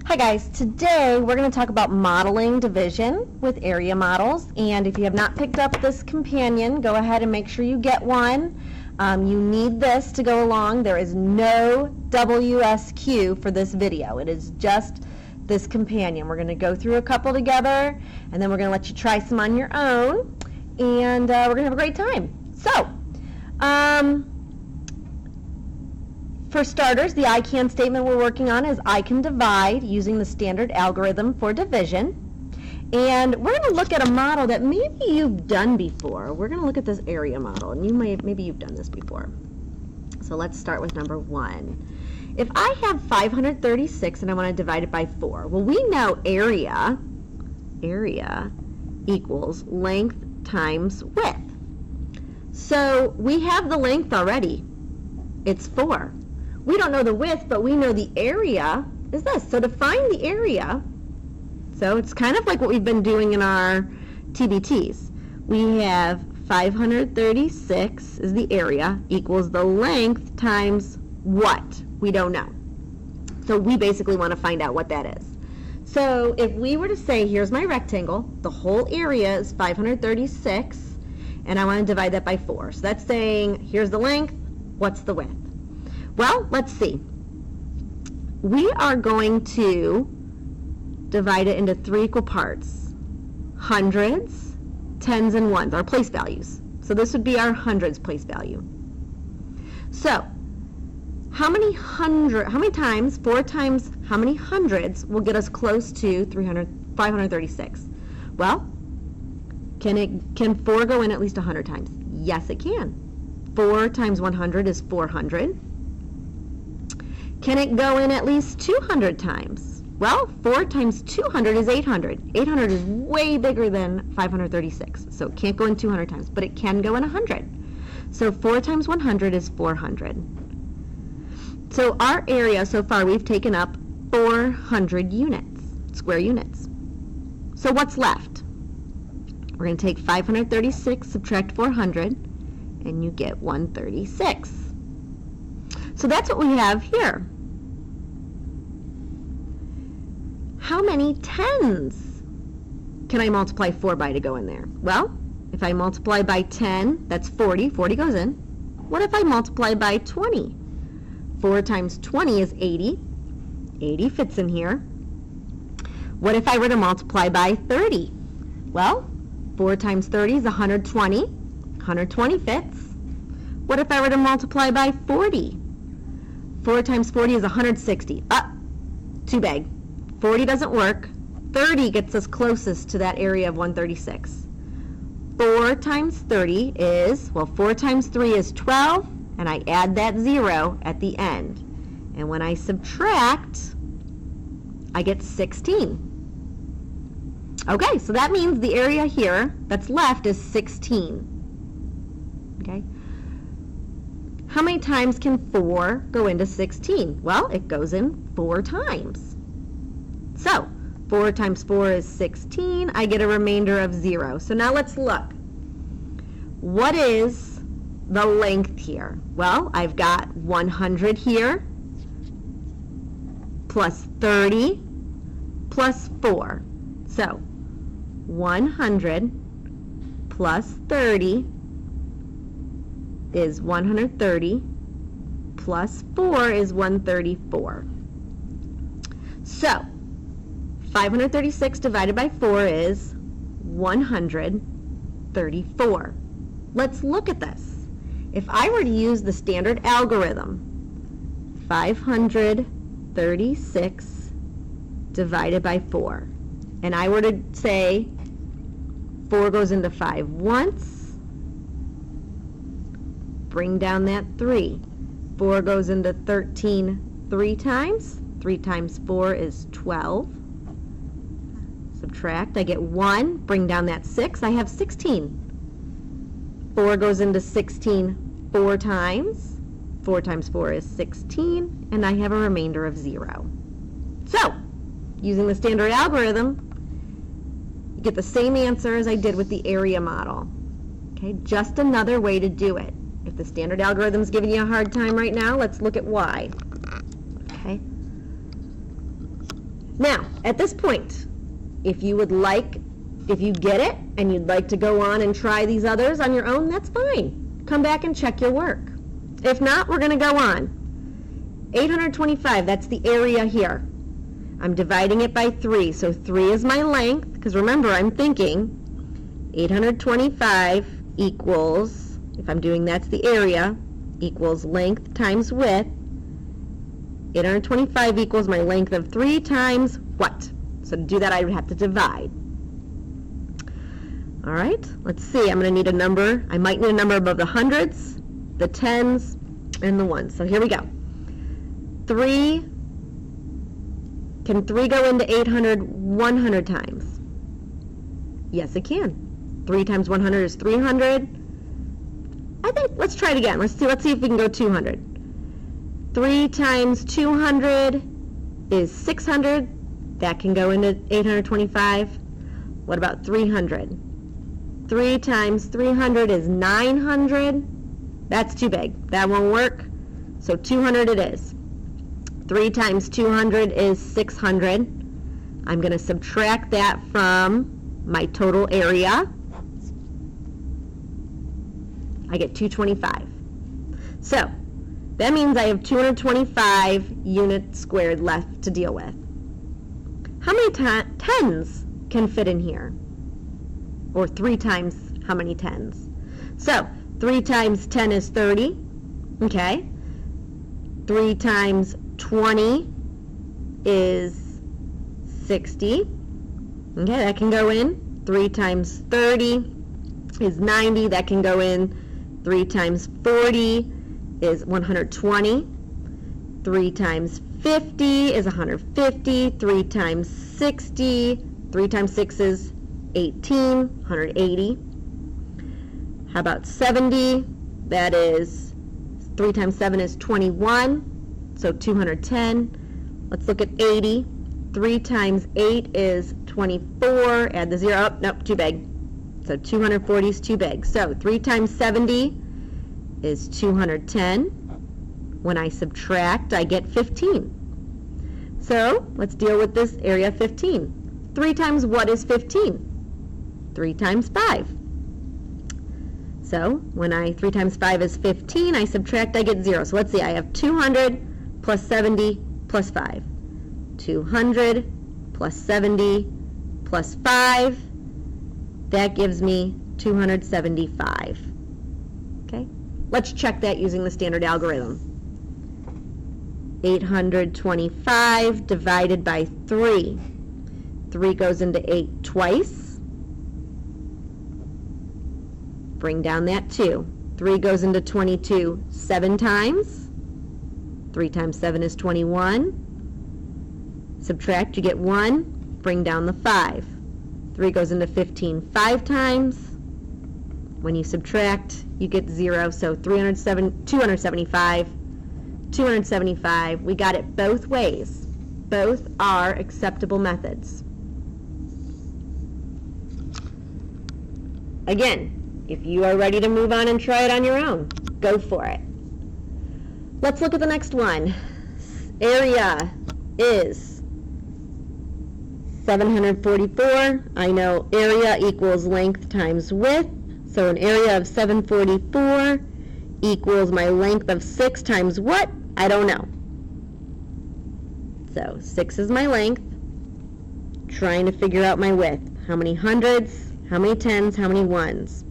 Hi guys, today we're going to talk about modeling division with area models, and if you have not picked up this companion, go ahead and make sure you get one. You need this to go along. There is no WSQ for this video. It is just this companion. We're going to go through a couple together, and then we're going to let you try some on your own, and we're going to have a great time. So, for starters, the I can statement we're working on is I can divide using the standard algorithm for division. And we're going to look at a model that maybe you've done before. We're going to look at this area model, and maybe you've done this before. So let's start with number 1. If I have 536 and I want to divide it by 4, well, we know area equals length times width. So we have the length already. It's 4. We don't know the width, but we know the area is this. So to find the area, so it's kind of like what we've been doing in our TBTs. We have 536 is the area equals the length times what? We don't know. So we basically want to find out what that is. So if we were to say, here's my rectangle, the whole area is 536, and I want to divide that by 4. So that's saying, here's the length, what's the width? Well, let's see. We are going to divide it into 3 equal parts. Hundreds, tens, and ones, our place values. So this would be our hundreds place value. So, how many times, 4 times, how many hundreds will get us close to 536? Well, can 4 go in at least 100 times? Yes, it can. 4 times 100 is 400. Can it go in at least 200 times? Well, 4 times 200 is 800. 800 is way bigger than 536, so it can't go in 200 times, but it can go in 100. So 4 times 100 is 400. So our area so far, we've taken up 400 units, square units. So what's left? We're going to take 536, subtract 400, and you get 136. So that's what we have here. How many tens can I multiply 4 by to go in there? Well, if I multiply by 10, that's 40. 40 goes in. What if I multiply by 20? 4 times 20 is 80. 80 fits in here. What if I were to multiply by 30? Well, 4 times 30 is 120. 120 fits. What if I were to multiply by 40? 4 times 40 is 160. Too big. 40 doesn't work. 30 gets us closest to that area of 136. 4 times 30 is, well, 4 times 3 is 12, and I add that 0 at the end. And when I subtract, I get 16. Okay, so that means the area here that's left is 16. Okay. How many times can 4 go into 16? Well, it goes in 4 times. So, 4 times 4 is 16. I get a remainder of 0. So now let's look. What is the length here? Well, I've got 100 here, plus 30, plus 4. So, 100 plus 30 is 130, plus 4 is 134. So, 536 divided by 4 is 134. Let's look at this. If I were to use the standard algorithm, 536 divided by 4, and I were to say 4 goes into 5 once, bring down that 3. 4 goes into 13 3 times. 3 times 4 is 12. Subtract, I get 1. Bring down that 6. I have 16. 4 goes into 16 4 times. 4 times 4 is 16, and I have a remainder of 0. So, using the standard algorithm, you get the same answer as I did with the area model. Okay, just another way to do it. If the standard algorithm is giving you a hard time right now, let's look at why. Okay. Now, at this point, if you get it and you'd like to go on and try these others on your own, that's fine. Come back and check your work. If not, we're going to go on. 825, that's the area here. I'm dividing it by 3, so 3 is my length, because remember, I'm thinking 825 equals, if I'm doing that's the area, equals length times width. 825 equals my length of 3 times what? So to do that, I would have to divide. All right, let's see. I'm going to need a number. I might need a number above the hundreds, the tens, and the ones. So here we go. 3. Can 3 go into 800 100 times? Yes, it can. 3 times 100 is 300. I think, let's try it again. Let's see if we can go 200. 3 times 200 is 600. That can go into 825. What about 300? 3 times 300 is 900. That's too big. That won't work. So 200 it is. 3 times 200 is 600. I'm going to subtract that from my total area. I get 225. So that means I have 225 units squared left to deal with. How many tens can fit in here? Or 3 times how many tens? So 3 times 10 is 30. Okay. 3 times 20 is 60. Okay, that can go in. 3 times 30 is 90. That can go in. 3 times 40 is 120. 3 times 50 is 150. 3 times 60. 3 times 6 is 18, 180. How about 70? That is 3 times 7 is 21. So 210. Let's look at 80. 3 times 8 is 24. Add the 0. Oh, nope, too big. So 240 is too big. So 3 times 70 is 210. When I subtract, I get 15. So let's deal with this area 15. 3 times what is 15? 3 times 5. So when 3 times 5 is 15, I subtract, I get 0. So let's see, I have 200 plus 70 plus 5. 200 plus 70 plus 5. That gives me 275. Okay, let's check that using the standard algorithm. 825 divided by 3. 3 goes into 8 twice. Bring down that 2. 3 goes into 22 7 times. 3 times 7 is 21. Subtract, you get 1. Bring down the 5. 3 goes into 15 5 times. When you subtract, you get 0. So 275. 275. We got it both ways. Both are acceptable methods. Again, if you are ready to move on and try it on your own, go for it. Let's look at the next one. Area is 744. I know area equals length times width. So an area of 744 equals my length of 6 times what? I don't know. So 6 is my length. Trying to figure out my width. How many hundreds? How many tens? How many ones?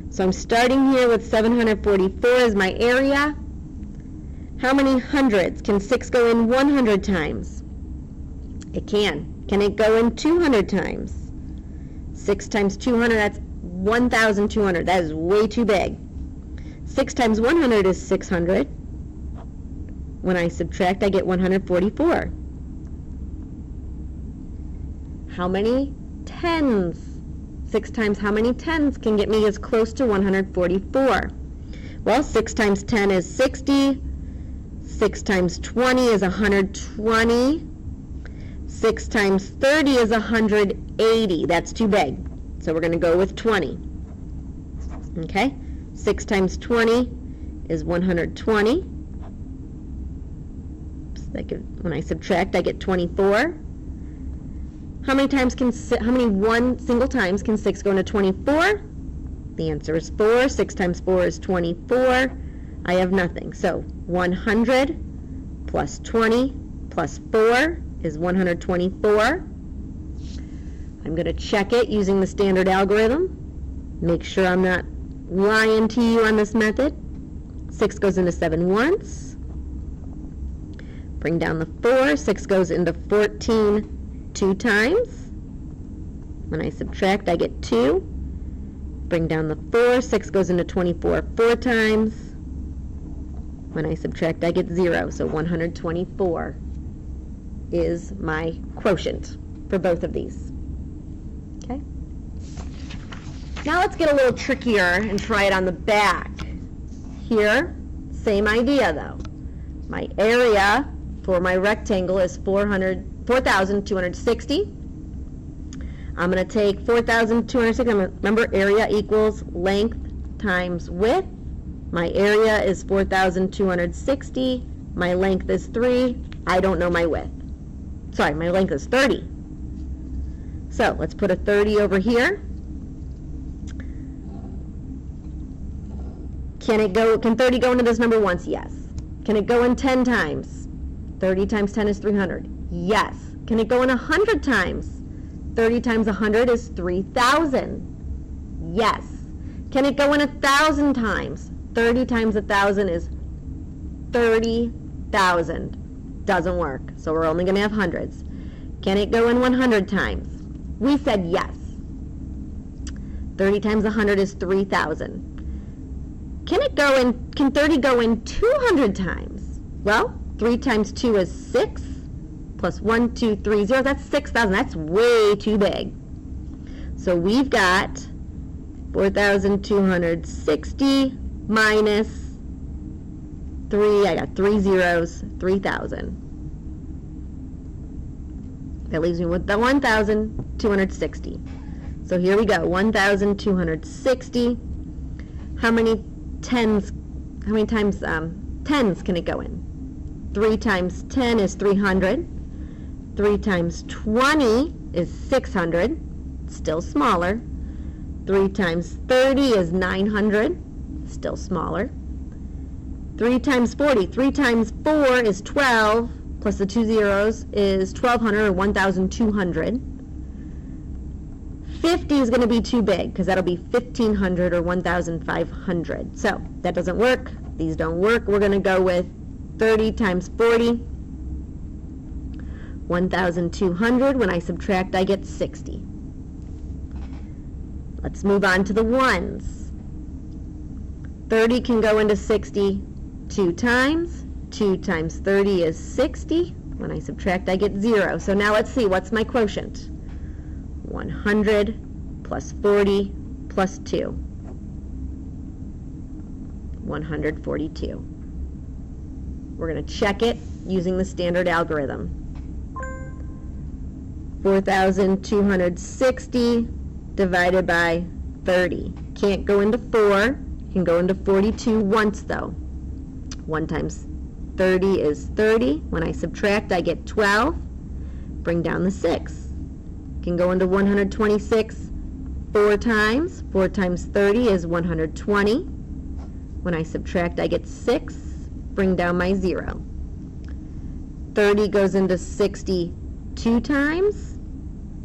So I'm starting here with 744 as my area. How many hundreds? Can 6 go in 100 times? It can. Can it go in 200 times? 6 times 200, that's 1,200. That is way too big. 6 times 100 is 600. When I subtract, I get 144. How many tens? 6 times how many tens can get me as close to 144? Well, 6 times 10 is 60. 6 times 20 is 120. 6 times 30 is 180. That's too big. So we're going to go with 20. Okay? 6 times 20 is 120. When I subtract, I get 24. How many one single times can 6 go into 24? The answer is 4. 6 times 4 is 24. I have nothing. So 100 plus 20 plus 4 is 124. I'm going to check it using the standard algorithm. Make sure I'm not lying to you on this method. 6 goes into 7 once. Bring down the 4. 6 goes into 14 2 times. When I subtract, I get 2. Bring down the 4. 6 goes into 24 4 times. When I subtract, I get 0. So 124 is my quotient for both of these. Okay? Now let's get a little trickier and try it on the back. Here, same idea though. My area for my rectangle is 4,260. I'm going to take 4,260. Remember, area equals length times width. My area is 4,260. My length is 3. I don't know my width. Sorry, my length is 30. So let's put a 30 over here. Can 30 go into this number once? Yes. Can it go in 10 times? 30 times 10 is 300. Yes. Can it go in 100 times? 30 times 100 is 3,000. Yes. Can it go in 1,000 times? 30 times 1,000 is 30,000. Doesn't work. So we're only going to have hundreds. Can it go in 100 times? We said yes. 30 times 100 is 3,000. Can 30 go in 200 times? Well, 3 times 2 is 6, plus 1, 2, 3, 0. That's 6,000. That's way too big. So we've got 4,260 minus 3. I got 3 zeros, 3,000. That leaves me with the 1,260. So here we go, 1,260. How many times tens can it go in? 3 times 10 is 300. 3 times 20 is 600. Still smaller. 3 times 30 is 900. Still smaller. 3 times 40. 3 times 4 is 12. Plus the 2 zeros is 1,200 or 1,200. 50 is going to be too big because that'll be 1,500 or 1,500. So that doesn't work. These don't work. We're going to go with 30 times 40. 1,200. When I subtract, I get 60. Let's move on to the ones. 30 can go into 60 2 times. 2 times 30 is 60. When I subtract, I get 0. So now let's see, what's my quotient? 100 plus 40 plus 2. 142. We're going to check it using the standard algorithm. 4,260 divided by 30. Can't go into 4. Can go into 42 once though. 1 times 30 is 30. When I subtract, I get 12. Bring down the 6. Can go into 126 4 times. 4 times 30 is 120. When I subtract, I get 6. Bring down my 0. 30 goes into 60 2 times.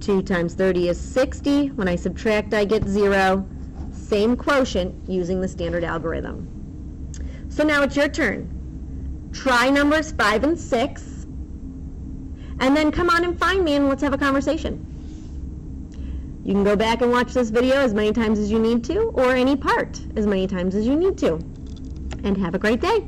2 times 30 is 60. When I subtract, I get 0. Same quotient using the standard algorithm. So now it's your turn. Try numbers 5 and 6, and then come on and find me and let's have a conversation. You can go back and watch this video as many times as you need to, or any part as many times as you need to. And have a great day.